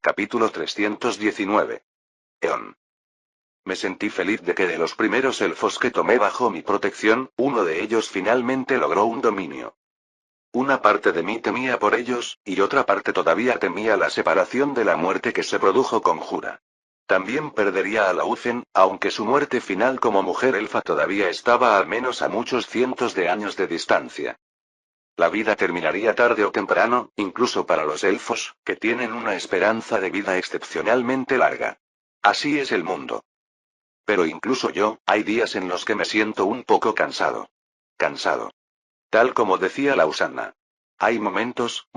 Capítulo 319. Eon. Me sentí feliz de que de los primeros elfos que tomé bajo mi protección, uno de ellos finalmente logró un dominio. Una parte de mí temía por ellos, y otra parte todavía temía la separación de la muerte que se produjo con Jura. También perdería a Laufen, aunque su muerte final como mujer elfa todavía estaba al menos a muchos cientos de años de distancia. La vida terminaría tarde o temprano, incluso para los elfos, que tienen una esperanza de vida excepcionalmente larga. Así es el mundo. Pero incluso yo, hay días en los que me siento un poco cansado. Cansado. Tal como decía Lausana. Hay momentos,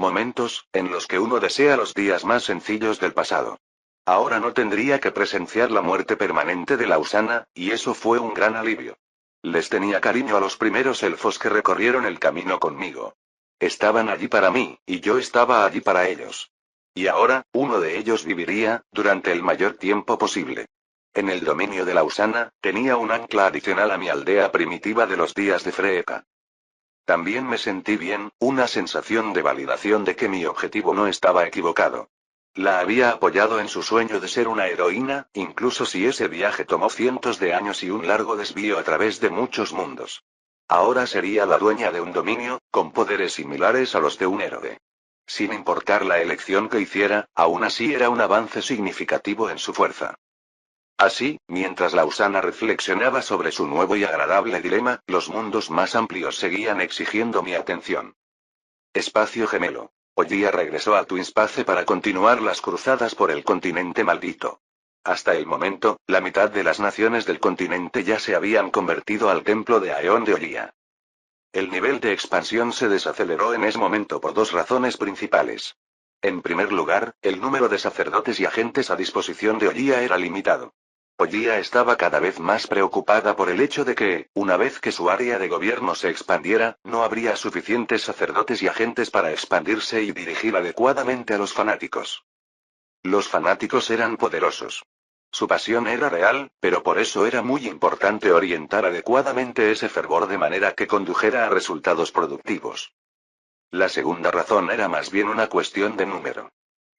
en los que uno desea los días más sencillos del pasado. Ahora no tendría que presenciar la muerte permanente de Lausana, y eso fue un gran alivio. Les tenía cariño a los primeros elfos que recorrieron el camino conmigo. Estaban allí para mí, y yo estaba allí para ellos. Y ahora, uno de ellos viviría, durante el mayor tiempo posible. En el dominio de Lausana, tenía un ancla adicional a mi aldea primitiva de los días de Freeka. También me sentí bien, una sensación de validación de que mi objetivo no estaba equivocado. La había apoyado en su sueño de ser una heroína, incluso si ese viaje tomó cientos de años y un largo desvío a través de muchos mundos. Ahora sería la dueña de un dominio, con poderes similares a los de un héroe. Sin importar la elección que hiciera, aún así era un avance significativo en su fuerza. Así, mientras Lausana reflexionaba sobre su nuevo y agradable dilema, los mundos más amplios seguían exigiendo mi atención. Espacio gemelo. Ollía regresó a Twinspace para continuar las cruzadas por el continente maldito. Hasta el momento, la mitad de las naciones del continente ya se habían convertido al templo de Aeon de Ollía. El nivel de expansión se desaceleró en ese momento por dos razones principales. En primer lugar, el número de sacerdotes y agentes a disposición de Ollía era limitado. Ollía estaba cada vez más preocupada por el hecho de que, una vez que su área de gobierno se expandiera, no habría suficientes sacerdotes y agentes para expandirse y dirigir adecuadamente a los fanáticos. Los fanáticos eran poderosos. Su pasión era real, pero por eso era muy importante orientar adecuadamente ese fervor de manera que condujera a resultados productivos. La segunda razón era más bien una cuestión de número.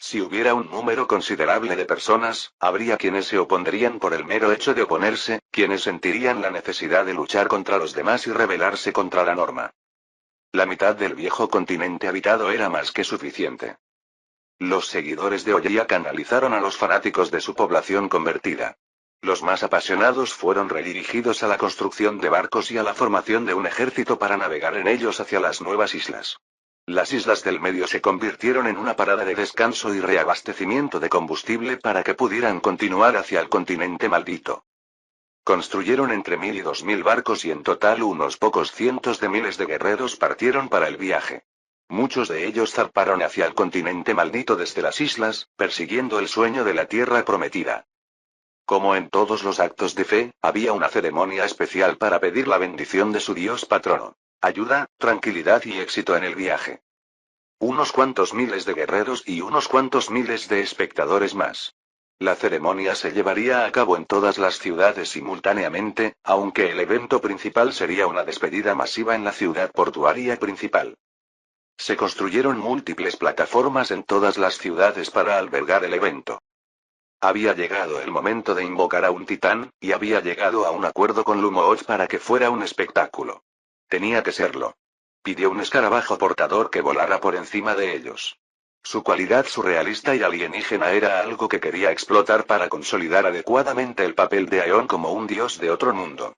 Si hubiera un número considerable de personas, habría quienes se opondrían por el mero hecho de oponerse, quienes sentirían la necesidad de luchar contra los demás y rebelarse contra la norma. La mitad del viejo continente habitado era más que suficiente. Los seguidores de Ollía canalizaron a los fanáticos de su población convertida. Los más apasionados fueron redirigidos a la construcción de barcos y a la formación de un ejército para navegar en ellos hacia las nuevas islas. Las islas del medio se convirtieron en una parada de descanso y reabastecimiento de combustible para que pudieran continuar hacia el continente maldito. Construyeron entre 1000 y 2000 barcos y en total unos pocos cientos de miles de guerreros partieron para el viaje. Muchos de ellos zarparon hacia el continente maldito desde las islas, persiguiendo el sueño de la tierra prometida. Como en todos los actos de fe, había una ceremonia especial para pedir la bendición de su dios patrono. Ayuda, tranquilidad y éxito en el viaje. Unos cuantos miles de guerreros y unos cuantos miles de espectadores más. La ceremonia se llevaría a cabo en todas las ciudades simultáneamente, aunque el evento principal sería una despedida masiva en la ciudad portuaria principal. Se construyeron múltiples plataformas en todas las ciudades para albergar el evento. Había llegado el momento de invocar a un titán, y había llegado a un acuerdo con Lumooch para que fuera un espectáculo. Tenía que serlo. Pidió un escarabajo portador que volara por encima de ellos. Su cualidad surrealista y alienígena era algo que quería explotar para consolidar adecuadamente el papel de Aeon como un dios de otro mundo.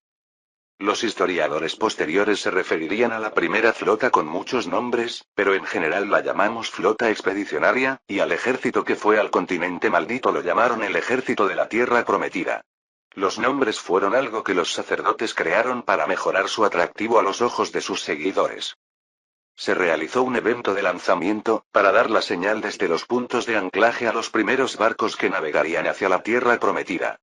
Los historiadores posteriores se referirían a la primera flota con muchos nombres, pero en general la llamamos flota expedicionaria, y al ejército que fue al continente maldito lo llamaron el ejército de la tierra prometida. Los nombres fueron algo que los sacerdotes crearon para mejorar su atractivo a los ojos de sus seguidores. Se realizó un evento de lanzamiento, para dar la señal desde los puntos de anclaje a los primeros barcos que navegarían hacia la tierra prometida.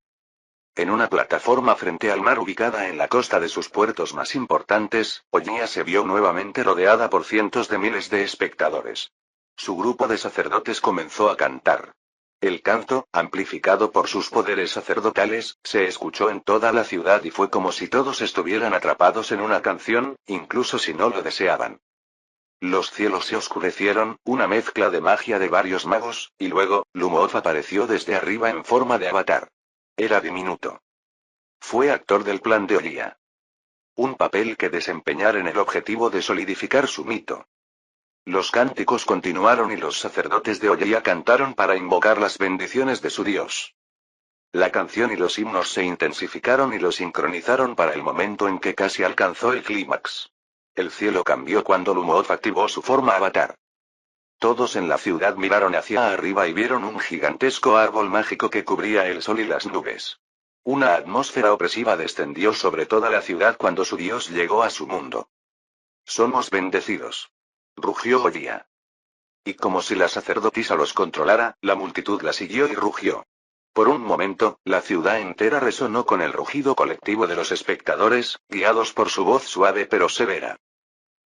En una plataforma frente al mar ubicada en la costa de sus puertos más importantes, Ollía se vio nuevamente rodeada por cientos de miles de espectadores. Su grupo de sacerdotes comenzó a cantar. El canto, amplificado por sus poderes sacerdotales, se escuchó en toda la ciudad y fue como si todos estuvieran atrapados en una canción, incluso si no lo deseaban. Los cielos se oscurecieron, una mezcla de magia de varios magos, y luego, Lumos apareció desde arriba en forma de avatar. Era diminuto. Fue actor del plan de Ollía. Un papel que desempeñar en el objetivo de solidificar su mito. Los cánticos continuaron y los sacerdotes de Ollía cantaron para invocar las bendiciones de su dios. La canción y los himnos se intensificaron y lo sincronizaron para el momento en que casi alcanzó el clímax. El cielo cambió cuando Lumos activó su forma avatar. Todos en la ciudad miraron hacia arriba y vieron un gigantesco árbol mágico que cubría el sol y las nubes. Una atmósfera opresiva descendió sobre toda la ciudad cuando su dios llegó a su mundo. Somos bendecidos. Rugió Ollía. Y como si la sacerdotisa los controlara, la multitud la siguió y rugió. Por un momento, la ciudad entera resonó con el rugido colectivo de los espectadores, guiados por su voz suave pero severa.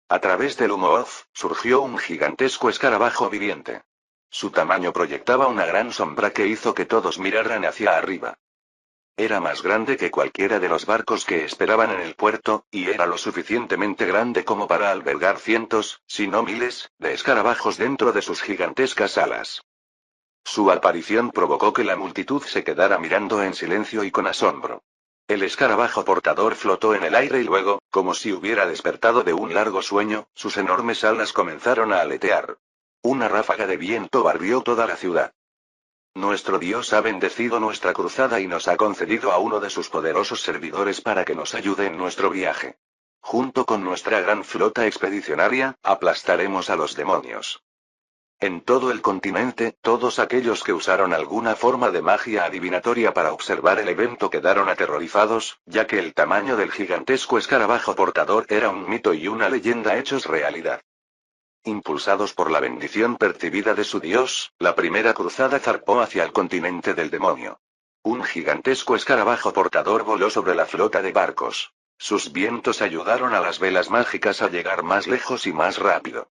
A través del humo surgió un gigantesco escarabajo viviente. Su tamaño proyectaba una gran sombra que hizo que todos miraran hacia arriba. Era más grande que cualquiera de los barcos que esperaban en el puerto, y era lo suficientemente grande como para albergar cientos, si no miles, de escarabajos dentro de sus gigantescas alas. Su aparición provocó que la multitud se quedara mirando en silencio y con asombro. El escarabajo portador flotó en el aire y luego, como si hubiera despertado de un largo sueño, sus enormes alas comenzaron a aletear. Una ráfaga de viento barrió toda la ciudad. Nuestro Dios ha bendecido nuestra cruzada y nos ha concedido a uno de sus poderosos servidores para que nos ayude en nuestro viaje. Junto con nuestra gran flota expedicionaria, aplastaremos a los demonios. En todo el continente, todos aquellos que usaron alguna forma de magia adivinatoria para observar el evento quedaron aterrorizados, ya que el tamaño del gigantesco escarabajo portador era un mito y una leyenda hechos realidad. Impulsados por la bendición percibida de su dios, la primera cruzada zarpó hacia el continente del demonio. Un gigantesco escarabajo portador voló sobre la flota de barcos. Sus vientos ayudaron a las velas mágicas a llegar más lejos y más rápido.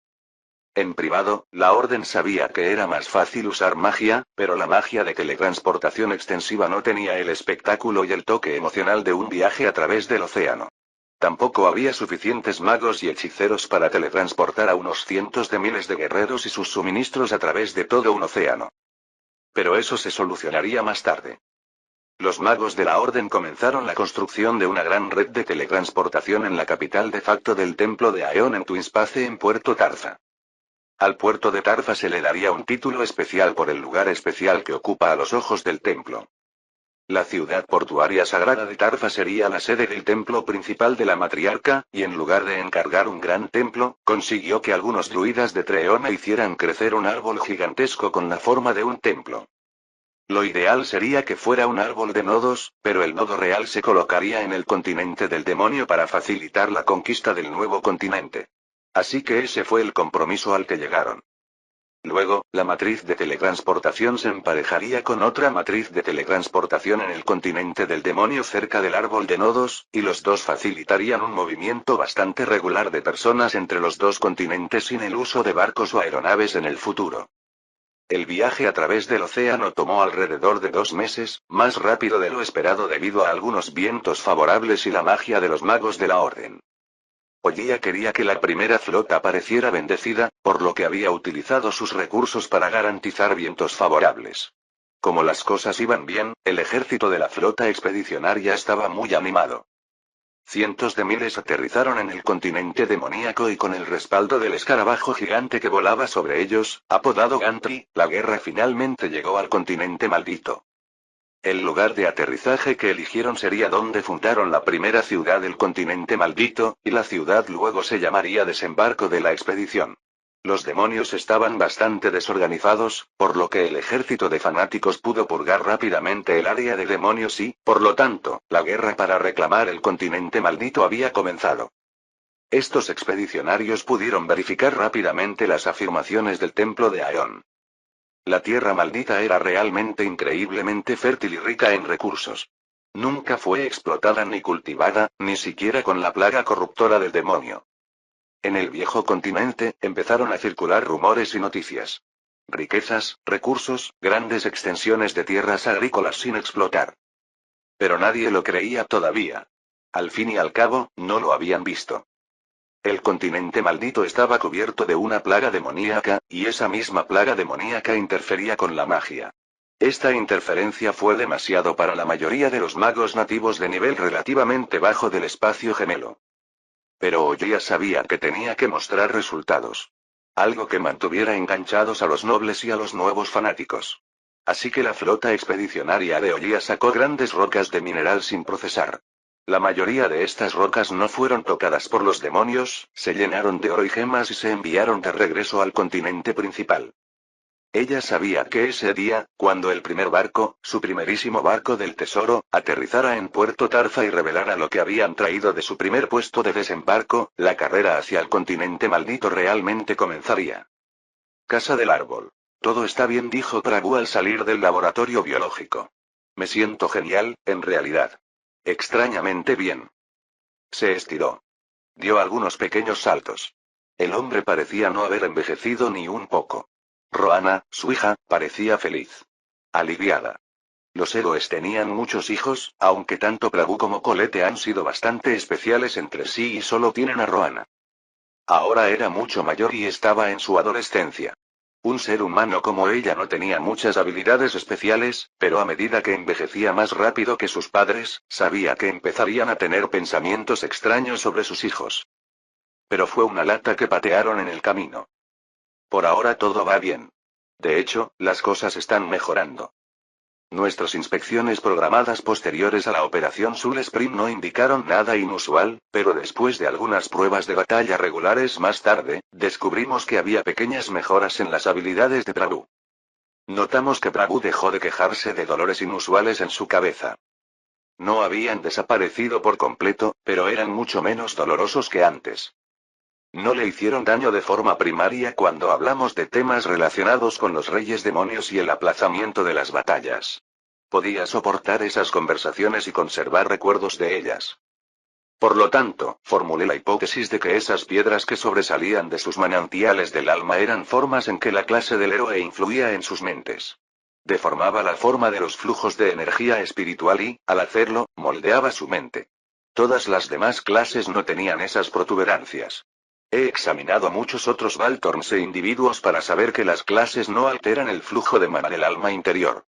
En privado, la Orden sabía que era más fácil usar magia, pero la magia de teletransportación extensiva no tenía el espectáculo y el toque emocional de un viaje a través del océano. Tampoco había suficientes magos y hechiceros para teletransportar a unos cientos de miles de guerreros y sus suministros a través de todo un océano. Pero eso se solucionaría más tarde. Los magos de la Orden comenzaron la construcción de una gran red de teletransportación en la capital de facto del templo de Aeon en Twinspace en Puerto Tarza. Al puerto de Tarfa se le daría un título especial por el lugar especial que ocupa a los ojos del templo. La ciudad portuaria sagrada de Tarfa sería la sede del templo principal de la matriarca, y en lugar de encargar un gran templo, consiguió que algunos druidas de Treona hicieran crecer un árbol gigantesco con la forma de un templo. Lo ideal sería que fuera un árbol de nodos, pero el nodo real se colocaría en el continente del demonio para facilitar la conquista del nuevo continente. Así que ese fue el compromiso al que llegaron. Luego, la matriz de teletransportación se emparejaría con otra matriz de teletransportación en el continente del demonio cerca del árbol de nodos, y los dos facilitarían un movimiento bastante regular de personas entre los dos continentes sin el uso de barcos o aeronaves en el futuro. El viaje a través del océano tomó alrededor de 2 meses, más rápido de lo esperado debido a algunos vientos favorables y la magia de los magos de la Orden. Ollía quería que la primera flota pareciera bendecida, por lo que había utilizado sus recursos para garantizar vientos favorables. Como las cosas iban bien, el ejército de la flota expedicionaria estaba muy animado. Cientos de miles aterrizaron en el continente demoníaco y con el respaldo del escarabajo gigante que volaba sobre ellos, apodado Gantry, la guerra finalmente llegó al continente maldito. El lugar de aterrizaje que eligieron sería donde fundaron la primera ciudad del continente maldito, y la ciudad luego se llamaría Desembarco de la Expedición. Los demonios estaban bastante desorganizados, por lo que el ejército de fanáticos pudo purgar rápidamente el área de demonios y, por lo tanto, la guerra para reclamar el continente maldito había comenzado. Estos expedicionarios pudieron verificar rápidamente las afirmaciones del templo de Aeon. La tierra maldita era realmente increíblemente fértil y rica en recursos. Nunca fue explotada ni cultivada, ni siquiera con la plaga corruptora del demonio. En el viejo continente, empezaron a circular rumores y noticias. Riquezas, recursos, grandes extensiones de tierras agrícolas sin explotar. Pero nadie lo creía todavía. Al fin y al cabo, no lo habían visto. El continente maldito estaba cubierto de una plaga demoníaca, y esa misma plaga demoníaca interfería con la magia. Esta interferencia fue demasiado para la mayoría de los magos nativos de nivel relativamente bajo del espacio gemelo. Pero Oya sabía que tenía que mostrar resultados. Algo que mantuviera enganchados a los nobles y a los nuevos fanáticos. Así que la flota expedicionaria de Oya sacó grandes rocas de mineral sin procesar. La mayoría de estas rocas no fueron tocadas por los demonios, se llenaron de oro y gemas y se enviaron de regreso al continente principal. Ella sabía que ese día, cuando el primer barco, su primerísimo barco del tesoro, aterrizara en Puerto Tarza y revelara lo que habían traído de su primer puesto de desembarco, la carrera hacia el continente maldito realmente comenzaría. Casa del árbol. Todo está bien, dijo Prabhu al salir del laboratorio biológico. Me siento genial, en realidad. Extrañamente bien. Se estiró. Dio algunos pequeños saltos. El hombre parecía no haber envejecido ni un poco. Roana, su hija, parecía feliz. Aliviada. Los héroes tenían muchos hijos, aunque tanto Prabhu como Colette han sido bastante especiales entre sí y solo tienen a Roana. Ahora era mucho mayor y estaba en su adolescencia. Un ser humano como ella no tenía muchas habilidades especiales, pero a medida que envejecía más rápido que sus padres, sabía que empezarían a tener pensamientos extraños sobre sus hijos. Pero fue una lata que patearon en el camino. Por ahora todo va bien. De hecho, las cosas están mejorando. Nuestras inspecciones programadas posteriores a la Operación Soul Spring no indicaron nada inusual, pero después de algunas pruebas de batalla regulares más tarde, descubrimos que había pequeñas mejoras en las habilidades de Prabhu. Notamos que Prabhu dejó de quejarse de dolores inusuales en su cabeza. No habían desaparecido por completo, pero eran mucho menos dolorosos que antes. No le hicieron daño de forma primaria cuando hablamos de temas relacionados con los reyes demonios y el aplazamiento de las batallas. Podía soportar esas conversaciones y conservar recuerdos de ellas. Por lo tanto, formulé la hipótesis de que esas piedras que sobresalían de sus manantiales del alma eran formas en que la clase del héroe influía en sus mentes. Deformaba la forma de los flujos de energía espiritual y, al hacerlo, moldeaba su mente. Todas las demás clases no tenían esas protuberancias. He examinado a muchos otros Valtorns e individuos para saber que las clases no alteran el flujo de mana del alma interior.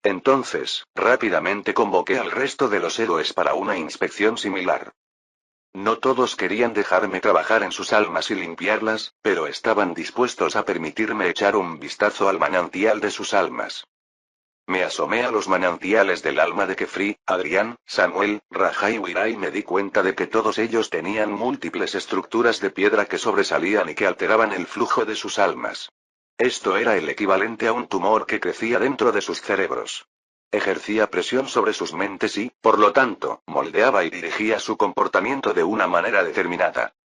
Entonces, rápidamente convoqué al resto de los héroes para una inspección similar. No todos querían dejarme trabajar en sus almas y limpiarlas, pero estaban dispuestos a permitirme echar un vistazo al manantial de sus almas. Me asomé a los manantiales del alma de Kefri, Adrián, Samuel, Raja y Wira y me di cuenta de que todos ellos tenían múltiples estructuras de piedra que sobresalían y que alteraban el flujo de sus almas. Esto era el equivalente a un tumor que crecía dentro de sus cerebros. Ejercía presión sobre sus mentes y, por lo tanto, moldeaba y dirigía su comportamiento de una manera determinada.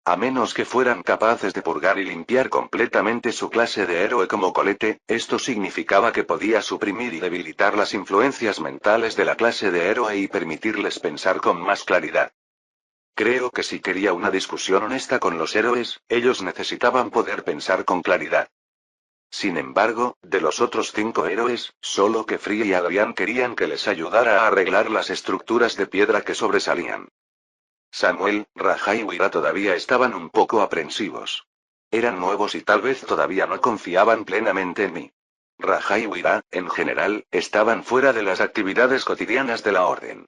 A menos que fueran capaces de purgar y limpiar completamente su clase de héroe como Colette, esto significaba que podía suprimir y debilitar las influencias mentales de la clase de héroe y permitirles pensar con más claridad. Creo que si quería una discusión honesta con los héroes, ellos necesitaban poder pensar con claridad. Sin embargo, de los otros 5 héroes, solo Kefri y Adrián querían que les ayudara a arreglar las estructuras de piedra que sobresalían. Samuel, Raja y Wira todavía estaban un poco aprensivos. Eran nuevos y tal vez todavía no confiaban plenamente en mí. Raja y Wira, en general, estaban fuera de las actividades cotidianas de la Orden.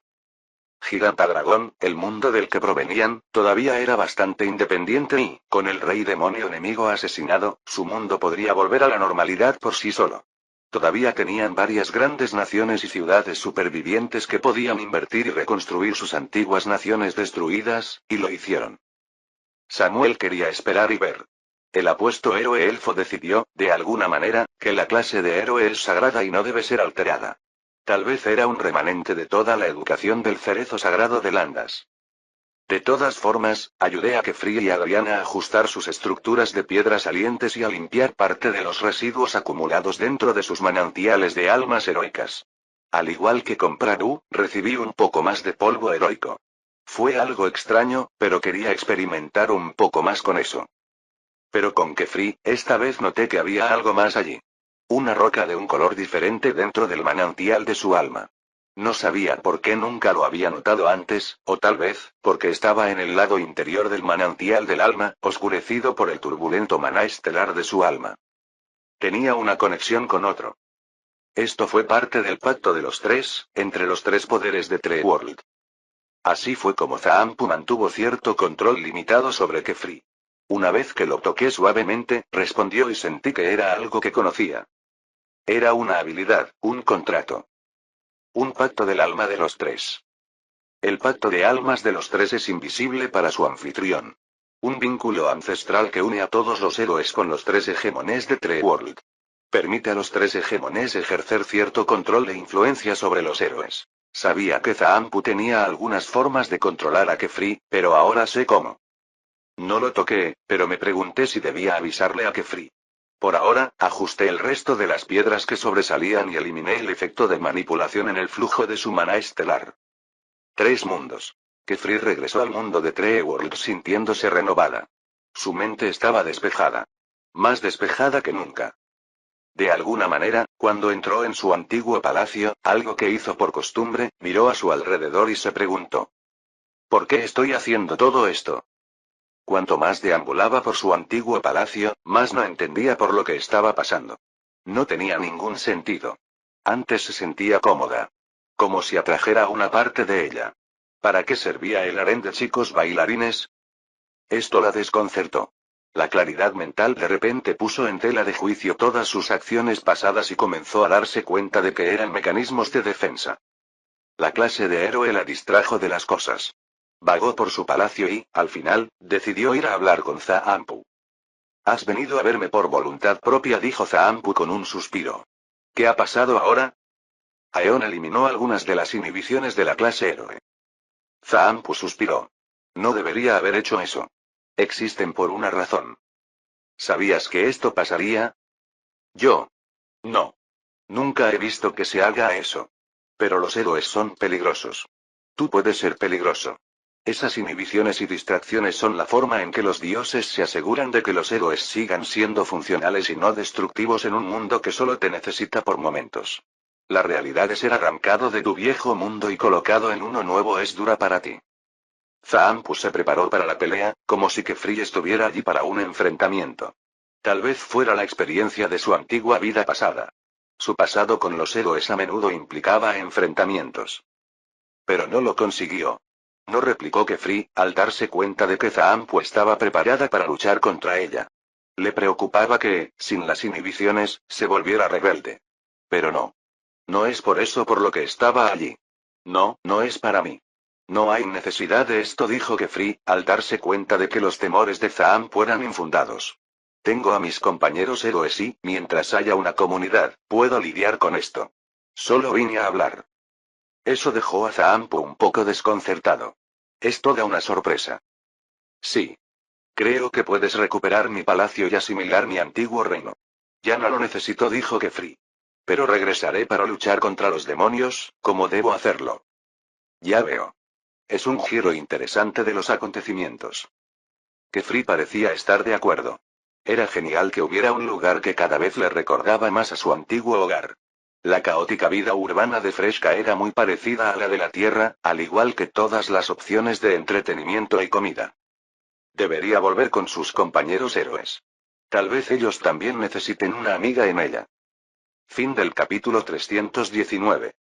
Gigantadragón, el mundo del que provenían, todavía era bastante independiente y, con el rey demonio enemigo asesinado, su mundo podría volver a la normalidad por sí solo. Todavía tenían varias grandes naciones y ciudades supervivientes que podían invertir y reconstruir sus antiguas naciones destruidas, y lo hicieron. Samuel quería esperar y ver. El apuesto héroe elfo decidió, de alguna manera, que la clase de héroe es sagrada y no debe ser alterada. Tal vez era un remanente de toda la educación del cerezo sagrado de Landas. De todas formas, ayudé a Kefri y a Adriana a ajustar sus estructuras de piedras salientes y a limpiar parte de los residuos acumulados dentro de sus manantiales de almas heroicas. Al igual que con Prabhu, recibí un poco más de polvo heroico. Fue algo extraño, pero quería experimentar un poco más con eso. Pero con Kefri, esta vez noté que había algo más allí. Una roca de un color diferente dentro del manantial de su alma. No sabía por qué nunca lo había notado antes, o tal vez, porque estaba en el lado interior del manantial del alma, oscurecido por el turbulento maná estelar de su alma. Tenía una conexión con otro. Esto fue parte del pacto de los tres, entre los tres poderes de Treeworld. Así fue como Zaampu mantuvo cierto control limitado sobre Kefri. Una vez que lo toqué suavemente, respondió y sentí que era algo que conocía. Era una habilidad, un contrato. Un pacto del alma de los tres. El pacto de almas de los tres es invisible para su anfitrión. Un vínculo ancestral que une a todos los héroes con los tres hegemones de Treeworld. Permite a los tres hegemones ejercer cierto control e influencia sobre los héroes. Sabía que Zaampu tenía algunas formas de controlar a Kefri, pero ahora sé cómo. No lo toqué, pero me pregunté si debía avisarle a Kefri. Por ahora, ajusté el resto de las piedras que sobresalían y eliminé el efecto de manipulación en el flujo de su maná estelar. 3 mundos. Kefri regresó al mundo de Treeworld sintiéndose renovada. Su mente estaba despejada. Más despejada que nunca. De alguna manera, cuando entró en su antiguo palacio, algo que hizo por costumbre, miró a su alrededor y se preguntó: ¿por qué estoy haciendo todo esto? Cuanto más deambulaba por su antiguo palacio, más no entendía por lo que estaba pasando. No tenía ningún sentido. Antes se sentía cómoda. Como si atrajera una parte de ella. ¿Para qué servía el harén de chicos bailarines? Esto la desconcertó. La claridad mental de repente puso en tela de juicio todas sus acciones pasadas y comenzó a darse cuenta de que eran mecanismos de defensa. La clase de héroe la distrajo de las cosas. Vagó por su palacio y, al final, decidió ir a hablar con Zaampu. Has venido a verme por voluntad propia, dijo Zaampu con un suspiro. ¿Qué ha pasado ahora? Aeon eliminó algunas de las inhibiciones de la clase héroe. Zaampu suspiró. No debería haber hecho eso. Existen por una razón. ¿Sabías que esto pasaría? Yo. No. Nunca he visto que se haga eso. Pero los héroes son peligrosos. Tú puedes ser peligroso. Esas inhibiciones y distracciones son la forma en que los dioses se aseguran de que los héroes sigan siendo funcionales y no destructivos en un mundo que solo te necesita por momentos. La realidad de ser arrancado de tu viejo mundo y colocado en uno nuevo es dura para ti. Zaampu se preparó para la pelea, como si Kefri estuviera allí para un enfrentamiento. Tal vez fuera la experiencia de su antigua vida pasada. Su pasado con los héroes a menudo implicaba enfrentamientos. Pero no lo consiguió. No replicó Kefri, al darse cuenta de que Zaampu estaba preparada para luchar contra ella. Le preocupaba que, sin las inhibiciones, se volviera rebelde. Pero no. No es por eso por lo que estaba allí. No, no es para mí. No hay necesidad de esto, dijo Kefri, al darse cuenta de que los temores de Zaampu eran infundados. Tengo a mis compañeros héroes y, mientras haya una comunidad, puedo lidiar con esto. Solo vine a hablar. Eso dejó a Zaampu un poco desconcertado. Es toda una sorpresa. Sí. Creo que puedes recuperar mi palacio y asimilar mi antiguo reino. Ya no lo necesito, dijo Kefri. Pero regresaré para luchar contra los demonios, ¿cómo debo hacerlo? Ya veo. Es un giro interesante de los acontecimientos. Kefri parecía estar de acuerdo. Era genial que hubiera un lugar que cada vez le recordaba más a su antiguo hogar. La caótica vida urbana de Fresca era muy parecida a la de la Tierra, al igual que todas las opciones de entretenimiento y comida. Debería volver con sus compañeros héroes. Tal vez ellos también necesiten una amiga en ella. Fin del capítulo 319.